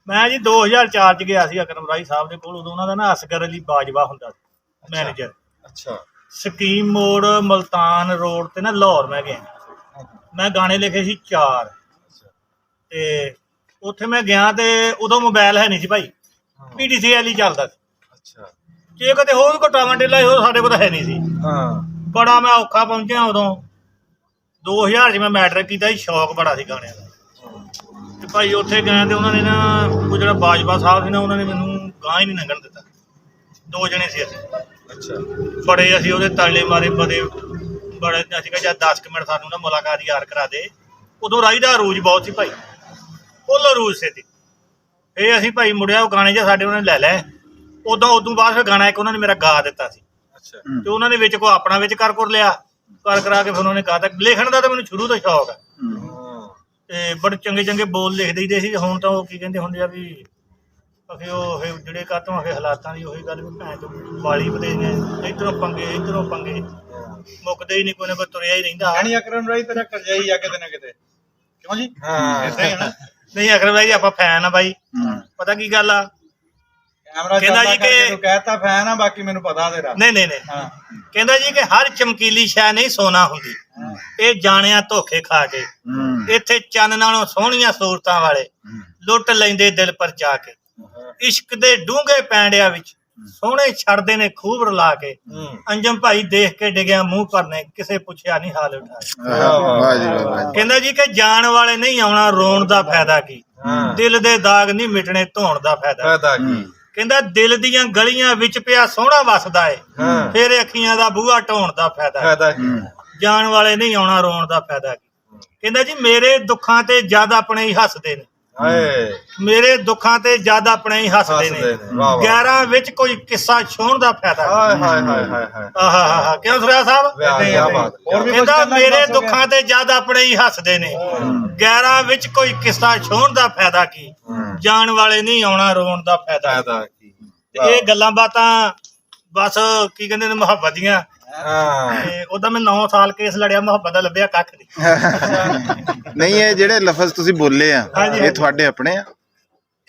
ਮੈਂ ਜੀ 2004 ਚ ਗਿਆ ਸੀ ਅਕਰਮ ਰਾਈ ਸਾਹਿਬ ਦੇ ਕੋਲ। ਉਦੋਂ ਉਹਨਾਂ ਦਾ ਨਾ ਅਸਗਰ ਅਲੀ ਬਾਜਵਾ ਹੁੰਦਾ ਸੀ ਮੈਨੇਜਰ। ਅੱਛਾ। ਸਕੀਮ ਮੋੜ ਮਲਤਾਨ ਰੋਡ ਤੇ ਨਾ ਲਾਹੌਰ ਮੈਂ ਗਿਆ। ਮੈਂ ਗਾਣੇ ਲਿਖੇ ਸੀ 4 ਤੇ ਉੱਥੇ ਮੈਂ ਗਿਆ ਤੇ ਉਦੋਂ ਮੋਬਾਈਲ ਹੈ ਨਹੀਂ ਸੀ ਭਾਈ, PDCL ਹੀ ਚੱਲਦਾ ਸੀ। ਅੱਛਾ। ਜੇ ਕਦੇ ਹੋਰ ਵੀ ਘਟਾਵਾਂ ਟੇਲਾ ਉਹ ਸਾਡੇ ਕੋਲ ਤਾਂ ਹੈ ਨਹੀਂ ਸੀ। ਹਾਂ। ਬੜਾ ਮੈਂ ਔਖਾ ਪਹੁੰਚਿਆ ਉਦੋਂ। 2000 ਚ ਮੈਂ ਮੈਟ੍ਰਿਕ ਕੀਤਾ ਸੀ। ਸ਼ੌਕ ਬੜਾ ਸੀ ਗਾਣਿਆਂ ਦਾ ਤੇ ਭਾਈ ਉੱਥੇ ਗਏ ਤੇ ਉਹਨਾਂ ਨੇ ਨਾ ਉਹ ਜਿਹੜਾ ਬਾਜਵਾ ਸਾਹਿਬ ਸੀ ਨਾ ਉਹਨਾਂ ਨੇ ਮੈਨੂੰ ਗਾਂ ਹੀ ਨਹੀਂ ਲੰਘਣ ਦਿੱਤਾ। 2 ਜਣੇ ਸੀ ਅਸੀਂ। ਅੱਛਾ। ਬੜੇ ਅਸੀਂ ਉਹਦੇ ਤਾਲੇ ਮਾਰੇ ਬੜੇ ਅਸੀਂ ਕਿਹਾ ਜਦ 10 ਮਿੰਟ ਸਾਨੂੰ ਨਾ ਮੁਲਾਕਾਤ ਯਾਰ ਕਰਾ ਦੇ। ਉਦੋਂ ਰਾਈ ਦਾ ਅਰੂਜ ਬਹੁਤ ਸੀ ਭਾਈ, ਫੁੱਲ ਅਰੂਜ ਸੀ। ਇਹ ਅਸੀਂ ਭਾਈ ਮੁੜਿਆ ਉਹ ਗਾਣੇ 'ਚ ਸਾਡੇ ਉਹਨਾਂ ਨੇ ਲੈ ਲਏ। ਉਦੋਂ ਬਾਅਦ ਫਿਰ ਗਾਣਾ ਇੱਕ ਉਹਨਾਂ ਨੇ ਮੇਰਾ ਗਾ ਦਿੱਤਾ ਸੀ। ਅੱਛਾ। ਤੇ ਉਹਨਾਂ ਨੇ ਵਿੱਚ ਕੋ ਆਪਣਾ ਵਿੱਚ ਕਰ ਲਿਆ, ਕਰਾ ਕੇ ਫਿਰ ਉਹਨਾਂ ਨੇ ਗਾ ਤਾ। ਲਿਖਣ ਦਾ ਤਾਂ ਮੈਨੂੰ ਸ਼ੁਰੂ ਤੋਂ ਸ਼ੌਕ ਹੈ ਤੇ ਬੜੇ ਚੰਗੇ ਚੰਗੇ ਬੋਲ ਲਿਖ ਦਈਦੇ ਸੀ। ਹੁਣ ਤਾਂ ਉਹ ਕੀ ਕਹਿੰਦੇ ਹੁੰਦੇ ਆ ਵੀ ਅਖੇ ਉਹ ਜਿਹੜੇ ਕਾਤੋਂ ਅਖੇ ਹਾਲਾਤਾਂ ਦੀ ਉਹੀ ਗੱਲ ਵੀ ਭੈਣ ਚੋਂ ਵਾਲੀ ਵਧੇ ਨੇ, ਇੱਧਰੋਂ ਪੰਗੇ ਮੁੱਕਦੇ ਹੀ ਨਹੀਂ, ਕੋਈ ਨਾ ਕੋਈ ਤੁਰਿਆ ਹੀ ਰਹਿੰਦਾ। ਅਕਰਮ ਰਾਈ ਤੇਰਾ ਕਰਜਾਈ ਆ ਕਿਤੇ ਨਾ ਕਿਤੇ, ਕਿਉਂ ਜੀ? ਹਾਂ ਏਦਾਂ ਹੀ ਹੈ ਨਾ। ਨਹੀਂ ਅਕਰਮ ਰਾਈ ਆਪਾਂ ਫੈਨ ਆ ਬਾਈ। ਪਤਾ ਕੀ ਗੱਲ ਆ, ਕਹਿੰਦਾ ਜੀ ਕਿ ਤੂੰ ਕਹਿਤਾ ਫੈਨ ਆ, ਬਾਕੀ ਮੈਨੂੰ ਪਤਾ ਤੇਰਾ। ਨਹੀਂ ਕਹਿੰਦਾ ਜੀ ਕਿ ਹਰ ਚਮਕੀਲੀ ਸ਼ੈ ਨਹੀਂ ਸੋਨਾ ਹੁੰਦੀ, ਇਹ ਜਾਣਿਆ ਧੋਖੇ ਖਾ ਕੇ। ਇੱਥੇ ਚੰਨ ਨਾਲੋਂ ਸੋਹਣੀਆਂ ਸੂਰਤਾਂ ਵਾਲੇ ਲੁੱਟ ਲੈਂਦੇ ਦਿਲ ਪਰ ਜਾ ਕੇ। ਇਸ਼ਕ ਦੇ ਡੂੰਘੇ ਪੈਂਡਿਆਂ ਵਿੱਚ ਸੋਹਣੇ ਛੱਡਦੇ ਨੇ ਖੂਬ ਰਲਾ ਕੇ। ਅੰਜਮ ਭਾਈ ਦੇਖ ਕੇ ਡਿੱਗਿਆ ਮੂੰਹ ਭਰਨੇ, ਕਿਸੇ ਪੁੱਛਿਆ ਨਹੀਂ ਹਾਲ ਉਠਾ ਕੇ। ਕਹਿੰਦਾ ਜੀ ਕਿ ਜਾਣ ਵਾਲੇ ਨਹੀਂ ਆਉਣਾ, ਰੋਣ ਦਾ ਫਾਇਦਾ ਕੀ, ਦਿਲ ਦੇ ਦਾਗ ਨਹੀਂ ਮਿਟਣੇ, ਧੋਣ ਦਾ ਫਾਇਦਾ ਕੀ। ਕਹਿੰਦਾ ਦਿਲ ਦੀਆਂ ਗਲੀਆਂ ਵਿੱਚ ਪਿਆ ਸੋਹਣਾ ਵਸਦਾ ਏ, ਫੇਰ ਅੱਖੀਆਂ ਦਾ ਬੂਹਾ ਢਾਉਣ ਦਾ ਫਾਇਦਾ ਕੀ। ਜਾਣ ਵਾਲੇ ਨਹੀਂ ਆਉਣਾ, ਰੋਣ ਦਾ ਫਾਇਦਾ ਕੀ। ਕਹਿੰਦਾ ਜੀ ਮੇਰੇ ਦੁੱਖਾਂ ਤੇ ਜਦ ਆਪਣੇ ਹੀ ਹੱਸਦੇ ਨੇ, ਮੇਰੇ ਦੁੱਖਾਂ ਤੇ ਜਦ ਆਪਣੇ ਹੀ ਹੱਸਦੇ ਨੇ। 11 ਵਿੱਚ ਕੋਈ ਕਿੱਸਾ ਛੋਹਣ ਦਾ ਫਾਇਦਾ। ਕਿਉਂ ਸੁਰਿਆ ਸਾਹਿਬ? ਕਹਿੰਦਾ ਮੇਰੇ ਦੁੱਖਾਂ ਤੇ ਜਦ ਆਪਣੇ ਹੀ ਹੱਸਦੇ ਨੇ, 11 ਵਿੱਚ ਕੋਈ ਕਿੱਸਾ ਛੋਹਣ ਦਾ ਫਾਇਦਾ ਕੀ। ਜਾਣ ਵਾਲੇ ਨਹੀਂ ਆਉਣਾ, ਰੋਣ ਦਾ ਫਾਇਦਾ ਕੀ। ਇਹ ਗੱਲਾਂ ਬਾਤਾਂ ਬਸ ਕੀ ਕਹਿੰਦੇ ਨੇ ਮੁਹੱਬਤ ਦੀਆਂ। ਉਹਦਾ ਮੈਂ 9 ਸਾਲ ਕੇਸ ਲੜਿਆ, ਮੁਹੱਬਤ ਦਾ ਲੱਭਿਆ ਕੱਖ ਨਹੀਂ। ਇਹ ਜਿਹੜੇ ਲਫ਼ਜ਼ ਤੁਸੀਂ ਬੋਲੇ ਆ ਇਹ ਤੁਹਾਡੇ ਆਪਣੇ ਆ?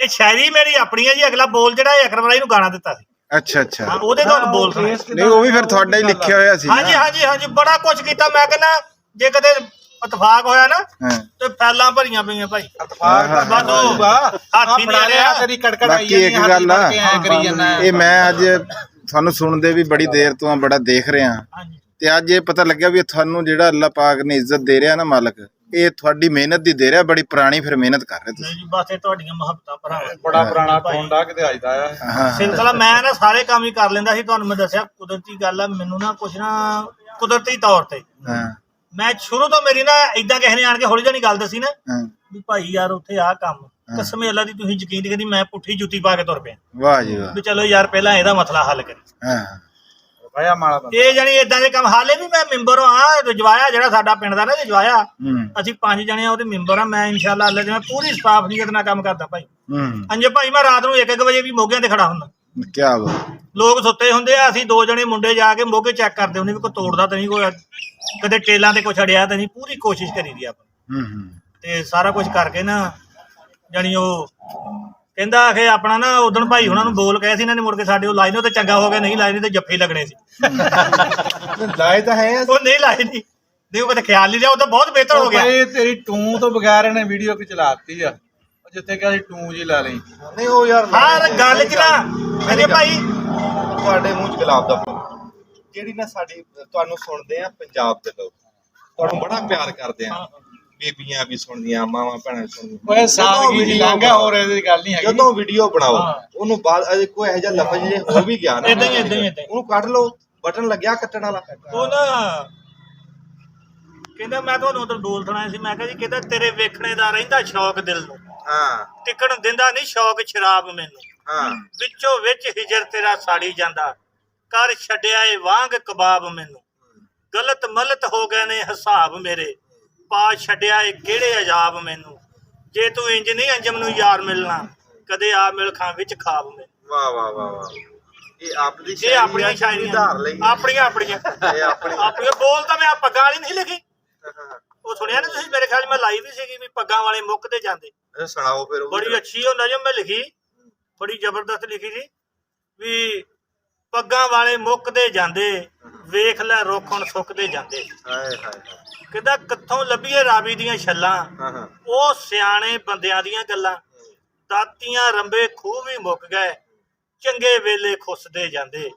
ਇਹ ਸ਼ਾਇਰੀ ਮੇਰੀ ਆਪਣੀ ਆ ਜੀ। ਅਗਲਾ ਬੋਲ ਜਿਹੜਾ ਅਕਰਮ ਰਾਈ ਨੂੰ ਗਾਣਾ ਦਿੱਤਾ ਸੀ। ਅੱਛਾ। ਉਹਦੇ ਤੋਂ ਬੋਲ ਨਹੀਂ, ਉਹ ਵੀ ਫਿਰ ਤੁਹਾਡਾ ਹੀ ਲਿਖਿਆ ਹੋਇਆ ਸੀ। ਹਾਂਜੀ ਬੜਾ ਕੁਛ ਕੀਤਾ। ਮੈਂ ਕਹਿੰਦਾ ਜੇ ਕਦੇ ਇਤਫਾਕ ਹੋਇਆ ਨਾ ਤੇ ਫੈਲਾਂ ਭਰੀਆਂ ਪਈਆਂ ਭਾਈ। ਬਾਕੀ ਇੱਕ ਗੱਲ ਆ, ਇਹ ਮੈਂ ਅੱਜ ਤੁਹਾਨੂੰ ਸੁਣਦੇ ਵੀ ਬੜੀ ਦੇਰ ਤੋਂ ਬੜਾ ਦੇਖ ਰਿਹਾ ਤੇ ਅੱਜ ਇਹ ਪਤਾ ਲੱਗਿਆ ਵੀ ਤੁਹਾਨੂੰ ਜਿਹੜਾ ਅੱਲਾਹ ਪਾਕ ਨੇ ਇੱਜ਼ਤ ਦੇ ਰਿਹਾ ਨਾ ਮਾਲਕ, ਇਹ ਤੁਹਾਡੀ ਮਿਹਨਤ ਦੀ ਦੇ ਰਿਹਾ। ਬੜੀ ਪੁਰਾਣੀ ਫਿਰ ਮਿਹਨਤ ਕਰ ਰਹੇ ਤੁਸੀਂ। ਬਸ ਇਹ ਤੁਹਾਡੀਆਂ ਮੁਹੱਬਤਾਂ ਭਰਾ, ਬੜਾ ਪੁਰਾਣਾ ਖੋਂਡਾ ਕਿਤੇ ਅੱਜ ਦਾ ਆ ਸਿਲਸਿਲਾ। ਮੈਂ ਨਾ ਸਾਰੇ ਕੰਮ ਹੀ ਕਰ ਲੈਂਦਾ ਸੀ। ਤੁਹਾਨੂੰ ਮੈਂ ਦੱਸਿਆ ਕੁਦਰਤੀ ਗੱਲ ਆ। ਮੈਨੂੰ ਨਾ ਕੁਛ ਨਾ ਕੁਦਰਤੀ ਤੌਰ ਤੇ ਮੈਂ ਸ਼ੁਰੂ ਤੋਂ ਮੇਰੀ ਨਾ ਏਦਾਂ ਕਿਸੇ ਨੇ ਆਣ ਕੇ ਹੌਲੀ ਜਿਹੀ ਗੱਲ ਦੱਸੀ ਨਾ ਵੀ ਭਾਈ ਯਾਰ ਉੱਥੇ ਆਹ ਕੰਮ, ਕਸਮ ਅੱਲਾ ਦੀ ਤੁਸੀਂ ਯਕੀਨ ਨਹੀਂ ਕਰਦੀ, ਮੈਂ ਪੁੱਠੀ ਜੁੱਤੀ ਪਾ ਕੇ ਤੁਰ ਪਿਆ। ਵਾਹ ਜੀ ਵਾਹ। ਵੀ ਚਲੋ ਯਾਰ ਪਹਿਲਾਂ ਇਹਦਾ ਮਸਲਾ ਹੱਲ ਕਰੀ। ਇਹ ਜਾਨੀ ਏਦਾਂ ਦੇ ਕੰਮ। ਹਾਲੇ ਵੀ ਮੈਂ ਮੈਂਬਰ ਹਾਂ ਰਜਵਾਇਆ, ਜਿਹੜਾ ਸਾਡਾ ਪਿੰਡ ਦਾ ਨਾ ਰਜਵਾਇਆ। ਅਸੀਂ 5 ਜਣੇ ਆ ਉਹਦੇ ਮੈਂਬਰ ਆ। ਮੈਂ ਇਨਸ਼ਾਅੱਲਾ ਅੱਲਾ ਜਿਵੇਂ ਪੂਰੀ ਸਟਾਫ ਨੀਅਤ ਨਾਲ ਕੰਮ ਕਰਦਾ ਭਾਈ। ਅੰਜੇ ਭਾਈ ਮੈਂ ਰਾਤ ਨੂੰ 1 ਵਜੇ ਵੀ ਮੋਗਿਆਂ ਤੇ ਖੜਾ ਹੁੰਦਾ। ਕਿਆ ਬਾਤ। ਲੋਕ ਸੁੱਤੇ ਹੁੰਦੇ ਆ, ਅਸੀਂ 2 ਜਣੇ ਮੁੰਡੇ ਜਾ ਕੇ ਮੋਗੇ ਚੈੱਕ ਕਰਦੇ ਹੁੰਦੇ ਵੀ ਕੋਈ ਤੋੜਦਾ ਤਾਂ ਨਹੀਂ, ਕੋਈ ਕਦੇ ਟੇਲਾਂ ਤੇ ਕੁਛ ਅੜਿਆ ਤਾਂ ਨਹੀਂ। ਪੂਰੀ ਕੋਸ਼ਿਸ਼ ਕਰੀ ਦੀ ਆਪਾਂ ਤੇ ਸਾਰਾ ਕੁਛ ਕਰਕੇ ਨਾ ਜਾਨੀ ਉਹ ਕਹਿੰਦਾ ਆਖੇ ਆਪਣਾ ਨਾ ਉਦਣ ਭਾਈ ਉਹਨਾਂ ਨੂੰ ਬੋਲ ਕਹੇ ਸੀ ਇਹਨਾਂ ਨੇ, ਮੁੜ ਕੇ ਸਾਡੇ ਉਹ ਲਾਏ ਨੇ। ਉਹ ਤੇ ਚੰਗਾ ਹੋ ਗਿਆ, ਨਹੀਂ ਲਾਏ ਨਹੀਂ ਤੇ ਜੱਫੇ ਲੱਗਣੇ ਸੀ। ਲਾਏ ਤਾਂ ਹੈ, ਉਹ ਨਹੀਂ ਲਾਏ ਨਹੀਂ, ਉਹ ਕਦੇ ਖਿਆਲ ਨਹੀਂ ਰਿਹਾ। ਉਹ ਤਾਂ ਬਹੁਤ ਬਿਹਤਰ ਹੋ ਗਿਆ। ਤੇਰੀ ਟੂੰ ਤੋਂ ਬਗੈਰ ਇਹਨੇ ਵੀਡੀਓ ਕਿ ਚਲਾਤੀ ਆ, ਜਿੱਥੇ ਕਿਹਾ ਸੀ ਟੂੰ ਜੀ ਲਾ ਲਈ। ਨਹੀਂ ਉਹ ਯਾਰ ਹਰ ਗੱਲ ਚ ਨਾ ਮੇਰੇ ਭਾਈ ਤੁਹਾਡੇ ਮੂੰਹ ਚ ਗੁਲਾਬ ਦਾ ਫੁੱਲ, ਜਿਹੜੀ ਨਾ ਸਾਡੀ ਤੁਹਾਨੂੰ ਸੁਣਦੇ ਆ ਪੰਜਾਬ ਦੇ ਲੋਕ, ਤੁਹਾਨੂੰ ਬੜਾ ਪਿਆਰ ਕਰਦੇ ਆ। ਬੀਬੀਆਂ ਵੀ ਸੁਣਦੀਆਂ, ਮਾਵਾਂ ਭੈਣਾਂ ਸੁਣਦੀਆਂ। ਜਦੋਂ ਵੀਡੀਓ ਬਣਾਓ ਉਹਨੂੰ ਬਾਅਦ ਕੋਈ ਇਹੋ ਜਿਹਾ ਲਫ਼ਜ਼ ਜੇ ਹੋ ਵੀ ਗਿਆ ਨਾ, ਉਹਨੂੰ ਕੱਢ ਲਓ, ਬਟਨ ਲੱਗਿਆ ਕੱਟਣ ਵਾਲਾ। ਉਹ ਨਾ ਕਹਿੰਦਾ ਮੈਂ ਤੁਹਾਨੂੰ ਉਧਰ ਬੋਲ ਸੁਣਾਇਆ ਸੀ। ਮੈਂ ਕਿਹਾ ਜੀ ਕਹਿੰਦਾ ਤੇਰੇ ਵੇਖਣੇ ਦਾ ਰਹਿੰਦਾ ਸ਼ੌਕ ਦਿਲ ਨੂੰ, ਟਿਕਣ ਦਿੰਦਾ ਨਹੀਂ ਸ਼ੌਕ ਸ਼ਰਾਬ ਮੈਨੂੰ। ਵਿੱਚੋਂ ਵਿੱਚ ਹਿਜਰ ਤੇਰਾ ਸਾੜੀ ਜਾਂਦਾ, ਕਰ ਛੱਡਿਆ ਏ ਵਾਂਗ ਕਬਾਬ ਮੈਨੂੰ। ਗਲਤ ਮਲਤ ਹੋ ਗਏ ਨੇ ਹਿਸਾਬ ਮੇਰੇ, ਪਾ ਛੱਡਿਆ ਏ ਕਿਹੜੇ ਅਜਾਬ ਮੈਨੂੰ। ਜੇ ਤੂੰ ਇੰਜ ਨਹੀਂ ਅੰਜਮ ਨੂੰ ਯਾਰ ਮਿਲਣਾ, ਕਦੇ ਆ ਮਿਲ ਖਾਂ ਵਿੱਚ ਖਾਬ ਮੈਨੂੰ। ਵਾਹ ਵਾਹ ਵਾਹ ਵਾਹ। ਇਹ ਆਪਣੀਆਂ ਸ਼ਾਇਰੀਆਂ, ਆਪਣੀਆਂ ਬੋਲ ਤਾਂ ਮੈਂ ਪੱਗਾਂ ਵਾਲੀ ਨਹੀਂ ਲਿਖੀ। ਉਹ ਸੁਣਿਆ ਨਾ ਤੁਸੀਂ, ਮੇਰੇ ਖਿਆਲ ਮੈਂ ਲਾਈ ਵੀ ਸੀਗੀ ਵੀ ਪੱਗਾਂ ਵਾਲੇ ਮੁੱਕਦੇ ਜਾਂਦੇ। ਸੁਣਾਓ ਫਿਰ ਉਹ ਬੜੀ ਅੱਛੀ ਉਹ ਨਜ਼ਮ ਮੈਂ ਲਿਖੀ, ਬੜੀ ਜ਼ਬਰਦਸਤ ਲਿਖੀ ਸੀ ਵੀ ਪੱਗਾਂ ਵਾਲੇ ਮੁੱਕਦੇ ਜਾਂਦੇ, ਵੇਖ ਲੈ ਰੁੱਖ ਹੁਣ ਸੁੱਕਦੇ ਜਾਂਦੇ। ਹਾਏ ਹਾਏ ਕਹਿੰਦਾ ਕਿੱਥੋਂ ਲੱਭੀਏ ਰਾਵੀ ਦੀਆਂ ਛੱਲਾਂ, ਹਾਂ ਉਹ ਸਿਆਣੇ ਬੰਦਿਆਂ ਦੀਆਂ ਗੱਲਾਂ। ਦਾਤੀਆਂ ਰੰਬੇ ਖੂਹ ਵੀ ਮੁੱਕ ਗਏ, ਚੰਗੇ ਵੇਲੇ ਖੁੱਸਦੇ ਜਾਂਦੇ।